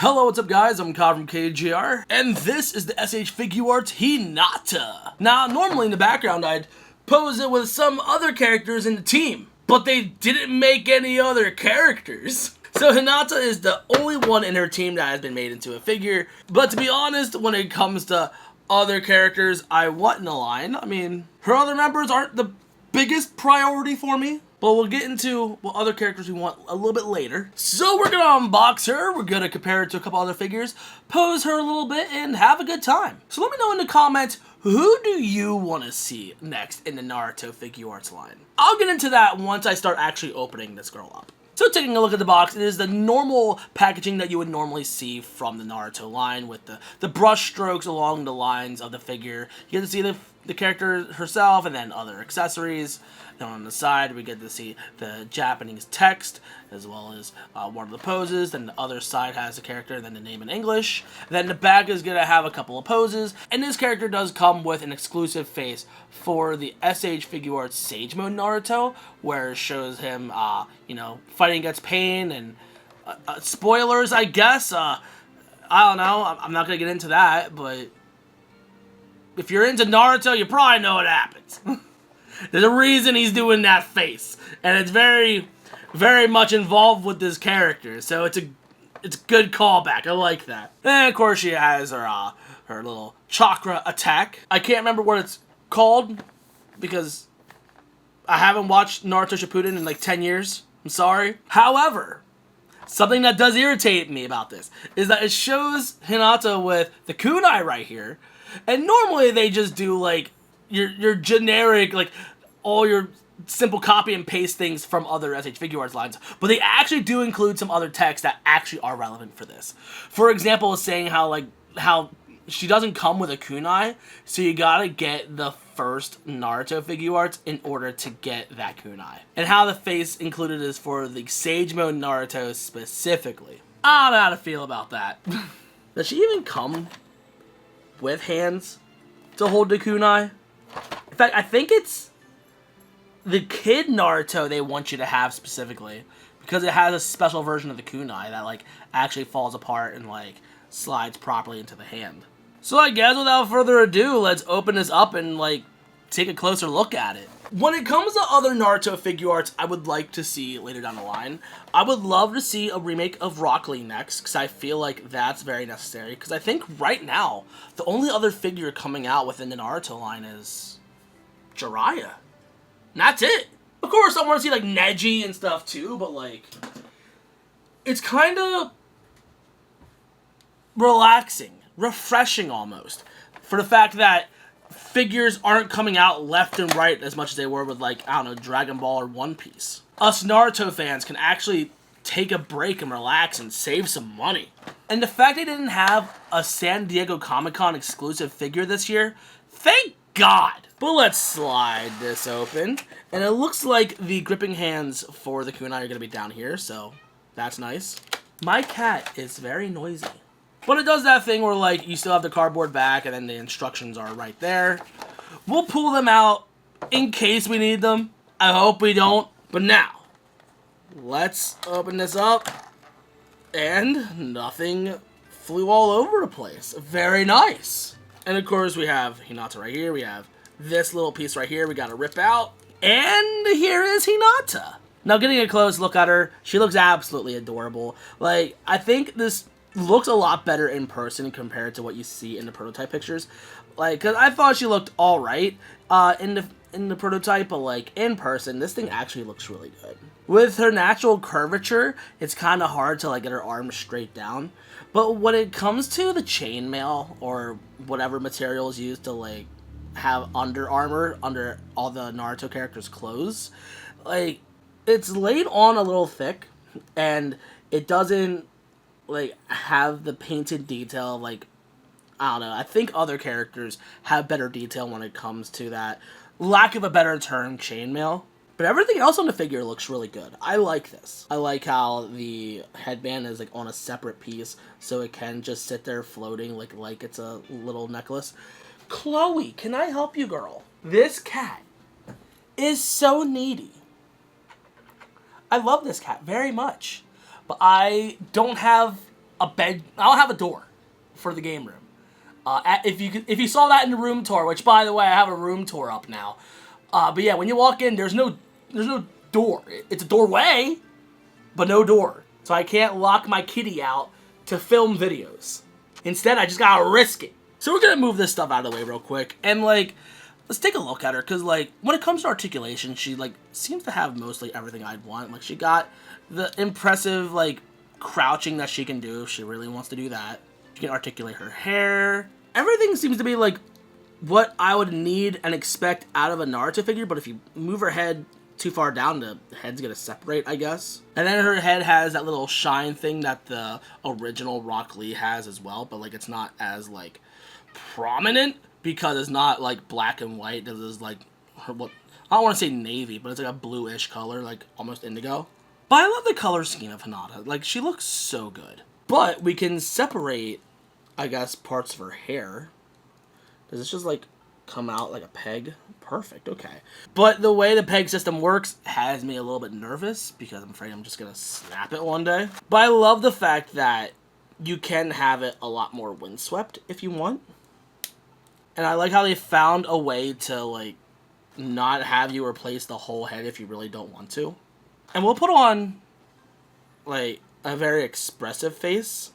Hello, what's up guys? I'm Kyle from KGR, and this is the SH Figuarts Hinata. Now, normally in the background I'd pose it with some other characters in the team, but they didn't make any other characters. So Hinata is the only one in her team that has been made into a figure, but to be honest, when it comes to other characters I want in a line, I mean, her other members aren't the biggest priority for me. But we'll get into what other characters we want a little bit later. So we're going to unbox her, we're going to compare it to a couple other figures, pose her a little bit, and have a good time. So let me know in the comments, who do you want to see next in the Naruto Figuarts line? I'll get into that once I start actually opening this girl up. So taking a look at the box, it is the normal packaging that you would normally see from the Naruto line with the brush strokes along the lines of the figure. You get to see the character herself and then other accessories. Then on the side, we get to see the Japanese text as well as one of the poses. Then the other side has the character and then the name in English. Then the back is going to have a couple of poses. And this character does come with an exclusive face for the SH Figuarts Sage Mode Naruto, where it shows him, fighting against pain and spoilers, I guess. I don't know. I'm not going to get into that, but if you're into Naruto, you probably know what happens. There's a reason he's doing that face, and it's very, very much involved with this character, so it's a good callback. I like that. And of course she has her little chakra attack. I can't remember what it's called because I haven't watched Naruto Shippuden in like 10 years. I'm sorry. However, something that does irritate me about this is that it shows Hinata with the kunai right here, and normally they just do like your generic, like, all your simple copy and paste things from other SH Figuarts lines, but they actually do include some other text that actually are relevant for this. For example, saying how she doesn't come with a kunai, so you gotta get the first Naruto Figuarts in order to get that kunai. And how the face included is for the Sage Mode Naruto specifically. I don't know how to feel about that. Does she even come with hands to hold the kunai? In fact, I think it's the kid Naruto they want you to have specifically, because it has a special version of the kunai that like actually falls apart and like slides properly into the hand. So I guess without further ado, let's open this up and like take a closer look at it. When it comes to other Naruto Figuarts I would like to see later down the line, I would love to see a remake of Rock Lee next, because I feel like that's very necessary, because I think right now, the only other figure coming out within the Naruto line is Jiraiya. And that's it. Of course, I want to see like Neji and stuff too, but like, it's kind of relaxing, refreshing almost, for the fact that figures aren't coming out left and right as much as they were with, like, I don't know, Dragon Ball or One Piece. Us Naruto fans can actually take a break and relax and save some money. And the fact they didn't have a San Diego Comic-Con exclusive figure this year, thank God! But let's slide this open. And it looks like the gripping hands for the kunai are going to be down here, so that's nice. My cat is very noisy. But it does that thing where, like, you still have the cardboard back and then the instructions are right there. We'll pull them out in case we need them. I hope we don't. But now, let's open this up. And nothing flew all over the place. Very nice. And of course, we have Hinata right here. We have this little piece right here we gotta rip out. And here is Hinata. Now, getting a close look at her, she looks absolutely adorable. Like, I think this looks a lot better in person compared to what you see in the prototype pictures. Like, cause I thought she looked alright in the prototype, but like in person, this thing actually looks really good. With her natural curvature, it's kind of hard to like get her arms straight down. But when it comes to the chainmail or whatever material is used to like have under armor under all the Naruto characters' clothes, like it's laid on a little thick, and it doesn't like have the painted detail. Like, I don't know, I think other characters have better detail when it comes to that, lack of a better term, chainmail. But everything else on the figure looks really good. I like this. I like how the headband is like on a separate piece, so it can just sit there floating like it's a little necklace. Chloe, can I help you, girl? This cat is so needy. I love this cat very much, but I don't have a bed. I don't have a door for the game room. If you saw that in the room tour, which by the way I have a room tour up now. But yeah, when you walk in, there's no door. It's a doorway, but no door. So I can't lock my kitty out to film videos. Instead, I just gotta risk it. So we're gonna move this stuff out of the way real quick, and like, let's take a look at her, cause like, when it comes to articulation, she like seems to have mostly everything I'd want. Like, she got the impressive like crouching that she can do if she really wants to do that. She can articulate her hair. Everything seems to be like what I would need and expect out of a Naruto figure, but if you move her head too far down, the head's gonna separate, I guess. And then her head has that little shine thing that the original Rock Lee has as well, but like it's not as like prominent because it's not like black and white. This is like her, what I don't want to say navy, but it's like a bluish color, like almost indigo. But I love the color scheme of Hinata. Like, she looks so good. But we can separate, I guess, parts of her hair. Does this just like come out like a peg? Perfect, okay. But the way the peg system works has me a little bit nervous because I'm afraid I'm just gonna snap it one day. But I love the fact that you can have it a lot more windswept if you want. And I like how they found a way to like not have you replace the whole head if you really don't want to. And we'll put on like a very expressive face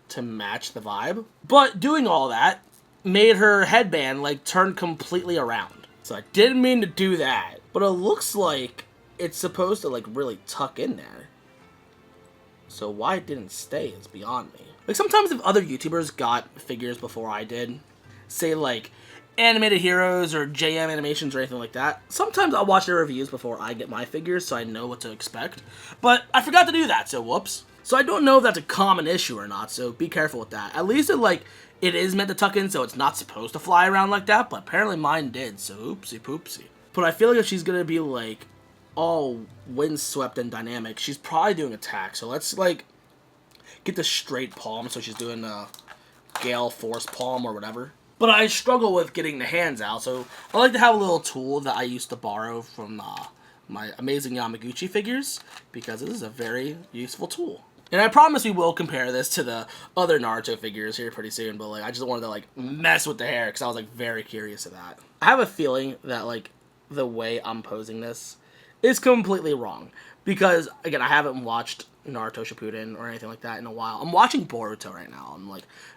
to match the vibe. But doing all that made her headband like turn completely around. So I didn't mean to do that. But it looks like it's supposed to like really tuck in there. So why it didn't stay is beyond me. Like, sometimes if other YouTubers got figures before I did, say like Animated Heroes or JM Animations or anything like that, sometimes I'll watch their reviews before I get my figures so I know what to expect. But I forgot to do that, so whoops. So I don't know if that's a common issue or not, so be careful with that. At least it is meant to tuck in, so it's not supposed to fly around like that, but apparently mine did, so oopsie poopsie. But I feel like if she's gonna be like all windswept and dynamic, she's probably doing attack. So let's like get the straight palm, so she's doing a Gale Force palm or whatever. But I struggle with getting the hands out, so I like to have a little tool that I used to borrow from my amazing Yamaguchi figures, because this is a very useful tool. And I promise we will compare this to the other Naruto figures here pretty soon, but like I just wanted to like mess with the hair because I was like very curious of that. I have a feeling that like the way I'm posing this is completely wrong, because again, I haven't watched Naruto Shippuden or anything like that in a while. I'm watching Boruto right now.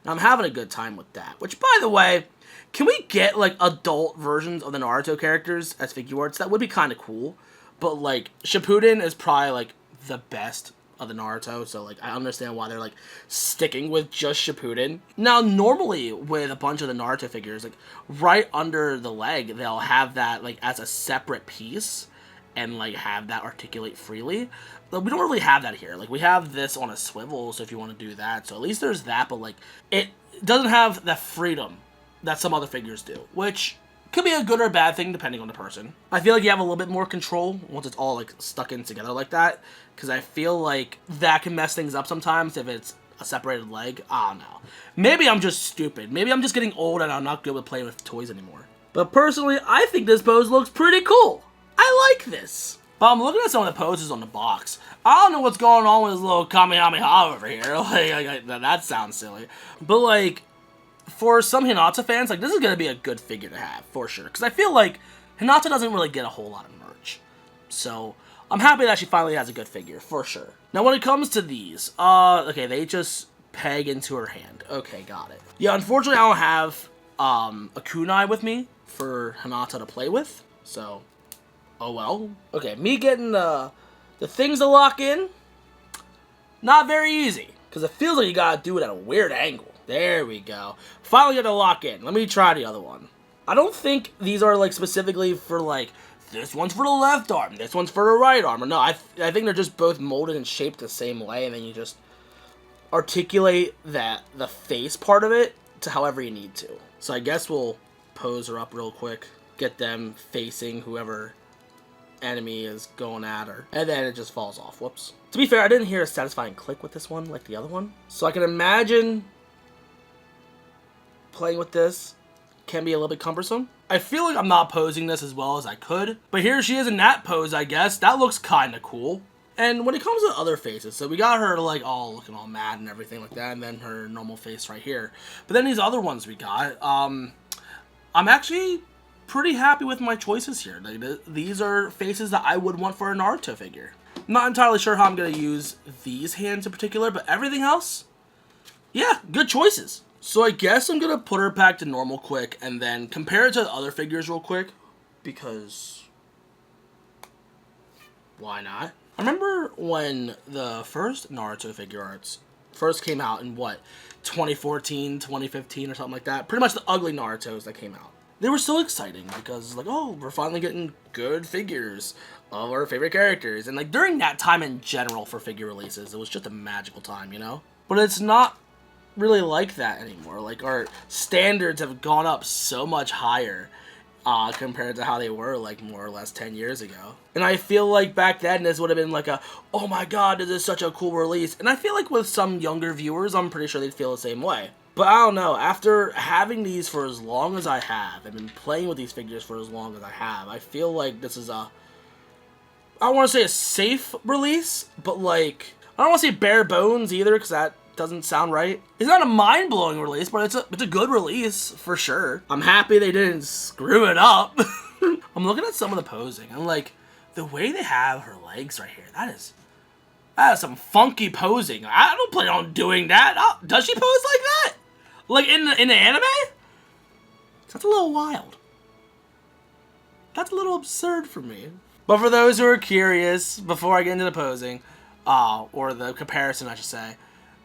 I'm having a good time with that. Which, by the way, can we get like adult versions of the Naruto characters as Figuarts? That would be kind of cool. But like Shippuden is probably like the best of the Naruto, so like I understand why they're like sticking with just Shippuden. Now, normally with a bunch of the Naruto figures, like right under the leg, they'll have that like as a separate piece and like have that articulate freely. But we don't really have that here. Like, we have this on a swivel, so if you want to do that, so at least there's that, but like it doesn't have the freedom that some other figures do, which could be a good or bad thing depending on the person. I feel like you have a little bit more control once it's all like stuck in together like that, because I feel like that can mess things up sometimes if it's a separated leg. I don't know. Maybe I'm just stupid. Maybe I'm just getting old and I'm not good with playing with toys anymore. But personally, I think this pose looks pretty cool. I like this. But I'm looking at some of the poses on the box. I don't know what's going on with this little Kamehameha over here. Like, that sounds silly. But like, for some Hinata fans, like, this is going to be a good figure to have, for sure. Because I feel like Hinata doesn't really get a whole lot of merch. So, I'm happy that she finally has a good figure, for sure. Now, when it comes to these, okay, they just peg into her hand. Okay, got it. Yeah, unfortunately, I don't have a kunai with me for Hinata to play with. So, oh well. Okay, me getting the things to lock in, not very easy. Because it feels like you gotta do it at a weird angle. There we go. Finally got to lock in. Let me try the other one. I don't think these are like specifically for like, this one's for the left arm, this one's for the right arm. No, I think they're just both molded and shaped the same way, and then you just articulate the face part of it to however you need to. So I guess we'll pose her up real quick, get them facing whoever enemy is going at her, and then it just falls off. Whoops. To be fair, I didn't hear a satisfying click with this one like the other one, so I can imagine playing with this can be a little bit cumbersome. I feel like I'm not posing this as well as I could, but here she is in that pose, I guess. That looks kind of cool. And when it comes to other faces, so we got her like all looking all mad and everything like that, and then her normal face right here. But then these other ones we got, I'm actually pretty happy with my choices here. Like, these are faces that I would want for a Naruto figure. I'm not entirely sure how I'm going to use these hands in particular, but everything else, yeah, good choices. So I guess I'm going to put her back to normal quick and then compare it to the other figures real quick, because why not? I remember when the first Naruto Figuarts first came out in, what, 2014, 2015 or something like that? Pretty much the ugly Narutos that came out. They were so exciting because, like, oh, we're finally getting good figures of our favorite characters. And, like, during that time in general for figure releases, it was just a magical time, you know? But it's not really like that anymore. Like, our standards have gone up so much higher compared to how they were, like, more or less 10 years ago. And I feel like back then this would have been like a, oh my god, this is such a cool release. And I feel like with some younger viewers, I'm pretty sure they'd feel the same way. But I don't know, after having these for as long as I have, and been playing with these figures for as long as I have, I feel like this is a, I don't want to say a safe release, but like, I don't want to say bare bones either, because that doesn't sound right. It's not a mind-blowing release, but it's a good release, for sure. I'm happy they didn't screw it up. I'm looking at some of the posing, and like, the way they have her legs right here, that is some funky posing. I don't plan on doing that. Does she pose like that? Like in the anime? That's a little wild. That's a little absurd for me. But for those who are curious, before I get into the posing, or the comparison I should say,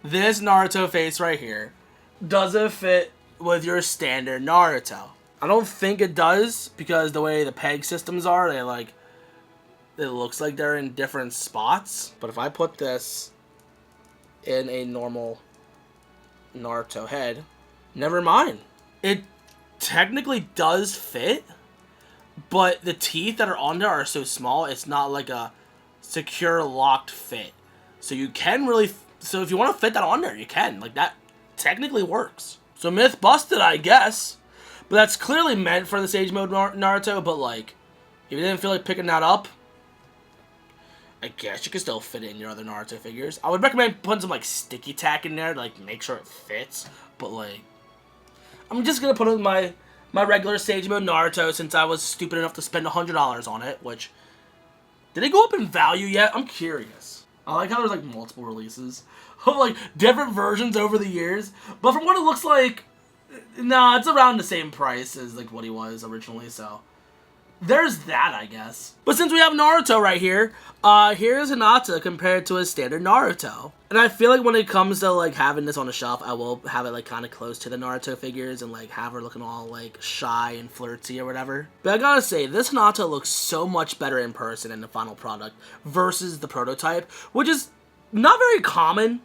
this Naruto face right here doesn't fit with your standard Naruto. I don't think it does, because the way the peg systems are, it looks like they're in different spots. But if I put this in a normal Naruto head, never mind. It technically does fit, but the teeth that are on there are so small, it's not like a secure locked fit. So you can really, so if you want to fit that on there, you can. Like, that technically works. So myth busted, I guess. But that's clearly meant for the Sage Mode Naruto, but like, if you didn't feel like picking that up, I guess you can still fit it in your other Naruto figures. I would recommend putting some like sticky tack in there to like make sure it fits. But like, I'm just gonna put it in my regular Sage Mode Naruto, since I was stupid enough to spend $100 on it. Which, did it go up in value yet? I'm curious. I like how there's like multiple releases of like different versions over the years. But from what it looks like, nah, it's around the same price as like what he was originally. So there's that, I guess. But since we have Naruto right here, here's Hinata compared to his standard Naruto. And I feel like when it comes to like having this on the shelf, I will have it like kind of close to the Naruto figures and like have her looking all like shy and flirty or whatever. But I gotta say, this Hinata looks so much better in person in the final product versus the prototype, which is not very common,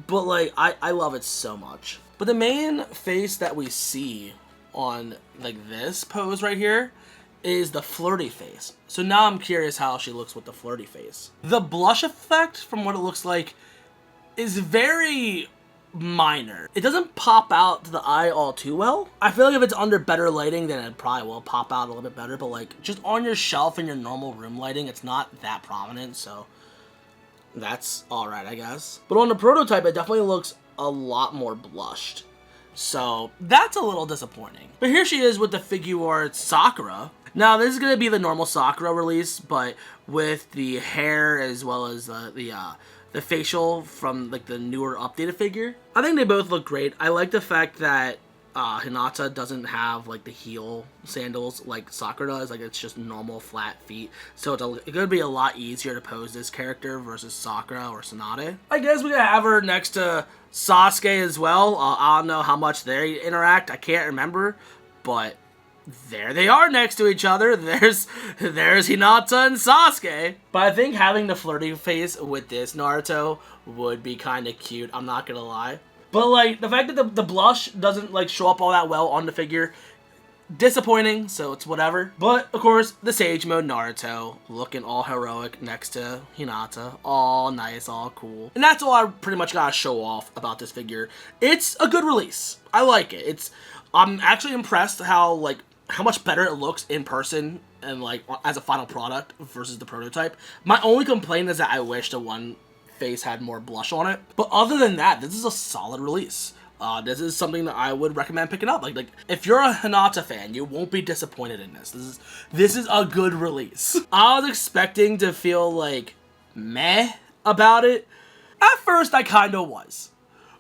but like I love it so much. But the main face that we see on like this pose right here is the flirty face. So now I'm curious how she looks with the flirty face. The blush effect, from what it looks like, is very minor. It doesn't pop out to the eye all too well. I feel like if it's under better lighting, then it probably will pop out a little bit better, but like just on your shelf in your normal room lighting, it's not that prominent, so that's alright, I guess. But on the prototype, it definitely looks a lot more blushed. So that's a little disappointing. But here she is with the Figuarts Sakura. Now, this is going to be the normal Sakura release, but with the hair as well as the facial from like the newer updated figure. I think they both look great. I like the fact that Hinata doesn't have like the heel sandals like Sakura does. Like, it's just normal flat feet. So it's going to be a lot easier to pose this character versus Sakura or Tsunade. I guess we gotta have her next to Sasuke as well. I don't know how much they interact. I can't remember, but there they are next to each other. There's Hinata and Sasuke. But I think having the flirty face with this Naruto would be kind of cute. I'm not gonna lie. But like, the fact that the blush doesn't like show up all that well on the figure, disappointing, so it's whatever. But of course, the Sage Mode Naruto looking all heroic next to Hinata, all nice, all cool. And that's all I pretty much gotta show off about this figure. It's a good release. I like it. I'm actually impressed how like how much better it looks in person and like as a final product versus the prototype. My only complaint is that I wish the one face had more blush on it. But other than that, this is a solid release. This is something that I would recommend picking up. Like if you're a Hinata fan, you won't be disappointed in this. This is a good release. I was expecting to feel like meh about it. At first, I kind of was.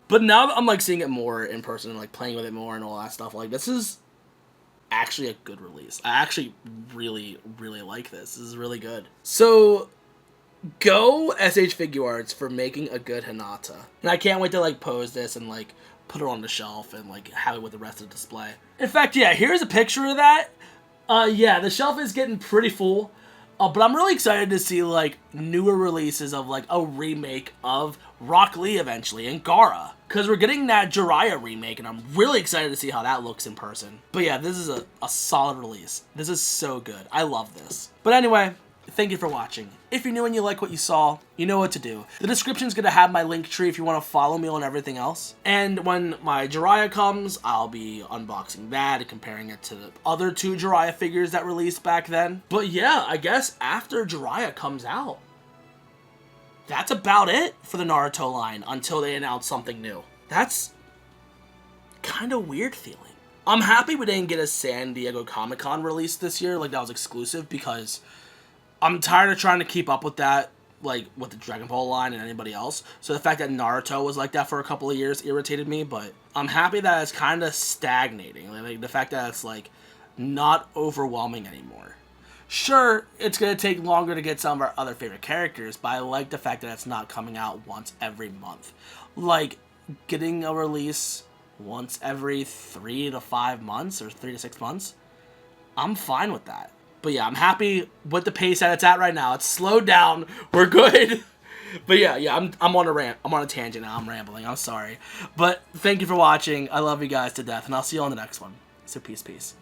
But now that I'm like seeing it more in person and like playing with it more and all that stuff, like this is actually a good release. I actually really, really like this. This is really good. So go SH Figuarts for making a good Hinata. And I can't wait to like pose this and like put it on the shelf and like have it with the rest of the display. In fact, yeah, here's a picture of that. Yeah, the shelf is getting pretty full. But I'm really excited to see like newer releases of like a remake of Rock Lee eventually and Gaara. Because we're getting that Jiraiya remake and I'm really excited to see how that looks in person. But yeah, this is a solid release. This is so good. I love this. But anyway, thank you for watching. If you're new and you like what you saw, you know what to do. The description's going to have my link tree if you want to follow me on everything else. And when my Jiraiya comes, I'll be unboxing that and comparing it to the other 2 Jiraiya figures that released back then. But yeah, I guess after Jiraiya comes out, that's about it for the Naruto line until they announce something new. That's kind of weird feeling. I'm happy we didn't get a San Diego Comic-Con release this year, like that was exclusive, because I'm tired of trying to keep up with that, like with the Dragon Ball line and anybody else. So the fact that Naruto was like that for a couple of years irritated me, but I'm happy that it's kind of stagnating. Like the fact that it's like not overwhelming anymore. Sure, it's going to take longer to get some of our other favorite characters, but I like the fact that it's not coming out once every month. Like, getting a release once every 3 to 5 months, or 3 to 6 months, I'm fine with that. But yeah, I'm happy with the pace that it's at right now. It's slowed down. We're good. But yeah, I'm on a rant. I'm on a tangent now. I'm rambling. I'm sorry. But thank you for watching. I love you guys to death, and I'll see you on the next one. So peace.